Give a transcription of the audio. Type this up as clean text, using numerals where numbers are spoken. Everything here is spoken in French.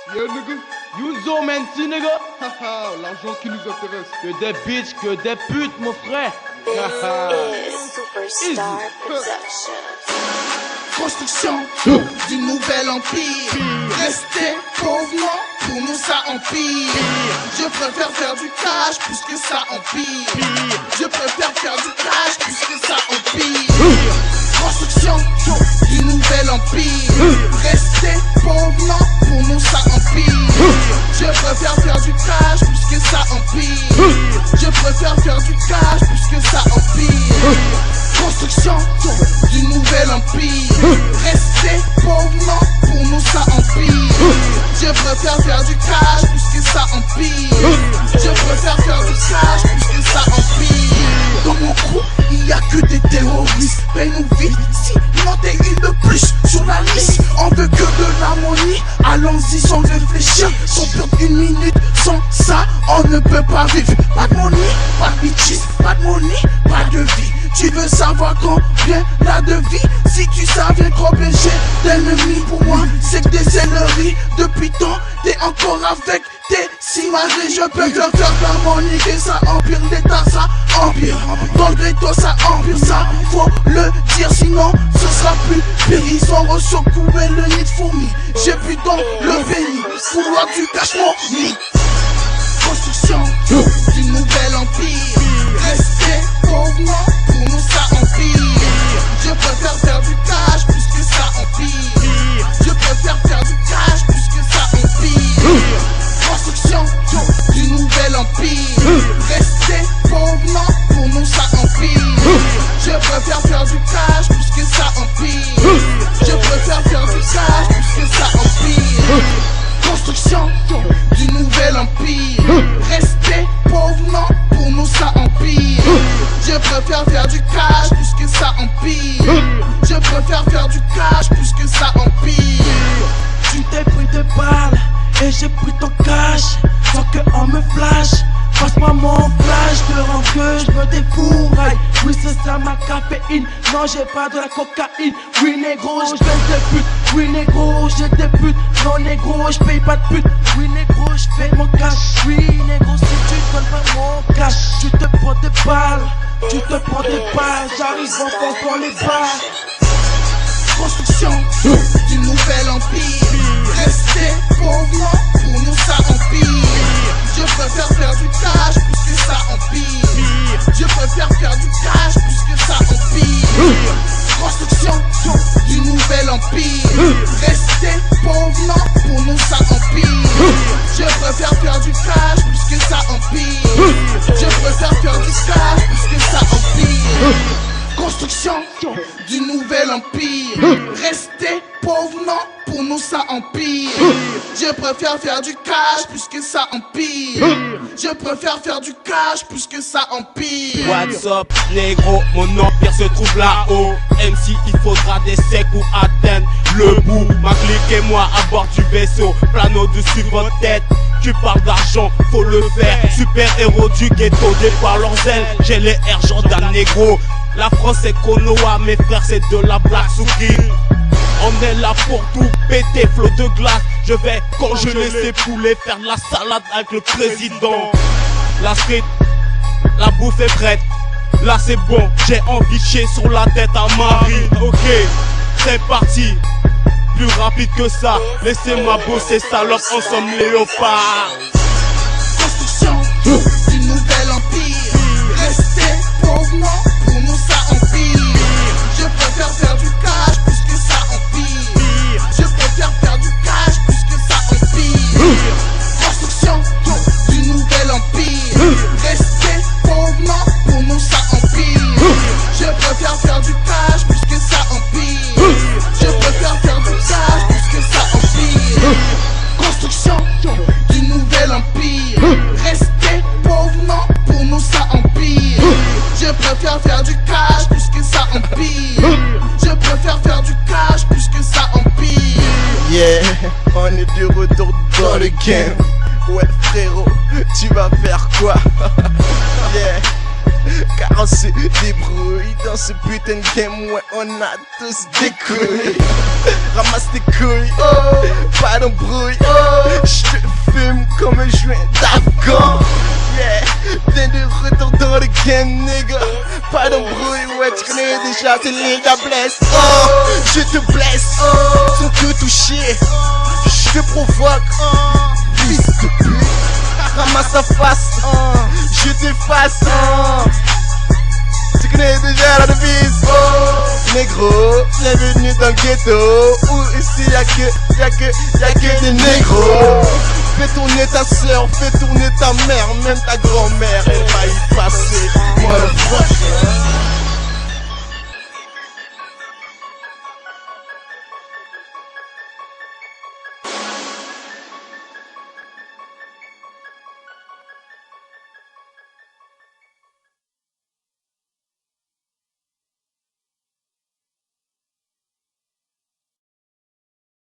Yeah, nigga. Yunzo, Menti, nigga. Haha, l'argent qui nous intéresse. Que des bitches, que des putes, mon frère. Superstar Productions. Construction du nouvel empire. Rester pauvre, pour nous ça empire. Je préfère faire du cash puisque ça empire. Je préfère faire du cash puisque ça empire. Construction du nouvel empire. Rester pauvre, pour nous ça empire. Je préfère faire du cash puisque ça empire. Je préfère faire du cash puisque ça empire. Construction du nouvel empire. Rester pauvre, pour nous ça empire. Je préfère faire du cash puisque ça empire. Je préfère faire du cash puisque ça empire. Dans mon crew, il y a que des terroristes. Paye-nous vite, sinon t'es une de plus sur la liste. On veut que de l'harmonie, allons-y sans réfléchir. Sans perdre une minute, sans ça on ne peut pas vivre. Pas de money, pas de bitches, pas de money, pas de vie. Tu veux savoir combien la de vie? Si tu savais combien j'ai d'ennemis pour moi, c'est que des ennemis. Depuis tant, t'es encore avec tes simagrées. Je peux te faire d'harmonique et ça empire. L'état ça empire. Dans le ghetto ça empire, ça faut le dire. Sinon ce sera plus pire. Ils ont ressecoué le nid de fourmis. J'ai bu dans le béni. Vouloir du cash mon nid. Construction du nouvel empire. Rester pauvre, pour nous ça empire. Je préfère faire du cash puisque ça empire. Je préfère faire du cash puisque ça empire. Construction du nouvel empire. Rester pauvre, pour nous ça empire. Je préfère faire du cash puisque ça empire. Je préfère faire du cash puisque ça empire. Construction du nouvel empire. Rester pauvre, pour nous ça empire. Je préfère faire du cash puisque ça empire. Je préfère faire du cash puisque ça empire. Tu t'es pris de balles et j'ai pris ton cash. Sans que on me flash. Passe-moi mon flash, je rends que je me défouraille. Oui c'est ça ma caféine, non j'ai pas de la cocaïne. Oui négro, je fais des putes. Oui négro, j'ai des putes. Non négro, je paye pas de pute. Oui négro, je fais mon cash. Oui négro, si tu donnes pas mon cash, tu te prends des balles. Tu te prends des balles, j'arrive en force dans les balles. Construction du nouvel empire. Rester pauvre, pour nous ça empire. Je préfère faire du cash puisque ça empire. Je préfère faire du cash puisque ça empire. Construction du nouvel empire. Rester pauvre, pour nous ça empire. Je préfère faire du cash puisque ça empire. Je préfère faire du cash puisque ça empire. Construction du nouvel empire. Rester pauvre, pour nous ça empire. Je préfère faire du cash puisque ça empire. Je préfère faire du cash puisque ça empire. What's up, négro, mon empire se trouve là-haut. MC, il faudra des secs pour atteindre le bout. Ma clique et moi à bord du vaisseau, plano dessus votre tête. Tu parles d'argent, faut le faire. Super héros du ghetto, départ leurs ailes. J'ai les Air Jordan négro. La France c'est Konoha, mes frères c'est de la Black Suki. On est là pour tout péter, flot de glace. Je vais congeler ces poulets, faire de la salade avec le président. La street, la bouffe est prête. Là c'est bon, j'ai envie de chier sur la tête à Marie. Ok, c'est parti. Plus rapide que ça, laissez-moi bosser salope, ensemble léopard. Construction du nouvel empire. Rester pauvre, pour nous ça empire. Je préfère faire du cash puisque ça empire. Je préfère faire du cash puisque ça empire. Construction du nouvel empire. Rester pauvre, pour nous ça empire. Je préfère faire du cash puisque ça empire. Je préfère faire du cash puisque ça empire. Construction du nouvel empire. Rester pauvre, pour nous ça empire. Je préfère faire du cash puisque ça empire. Je préfère faire du cash puisque ça empire. Yeah, on est de retour dans le game. Ouais frérot, tu vas faire quoi? Yeah, car on se débrouille dans ce putain de game. Ouais, on a tous des couilles. ramasse tes couilles, pas d'embrouille, j'te fume comme un joint d'Afghan. Yeah, viens de retour dans le game, nigga. Pas d'embrouille, ouais, tu connais déjà, c'est l'île d'Ablesse. Je te blesse, sans te toucher, je te provoque, fils de pute. Ramasse ta face, je t'efface. Tu connais déjà la devise, négro, bienvenue dans le ghetto, où ici y'a que des négros. Fais tourner ta soeur, fais tourner ta mère, même ta grand-mère, elle va y passer. Motherfucker.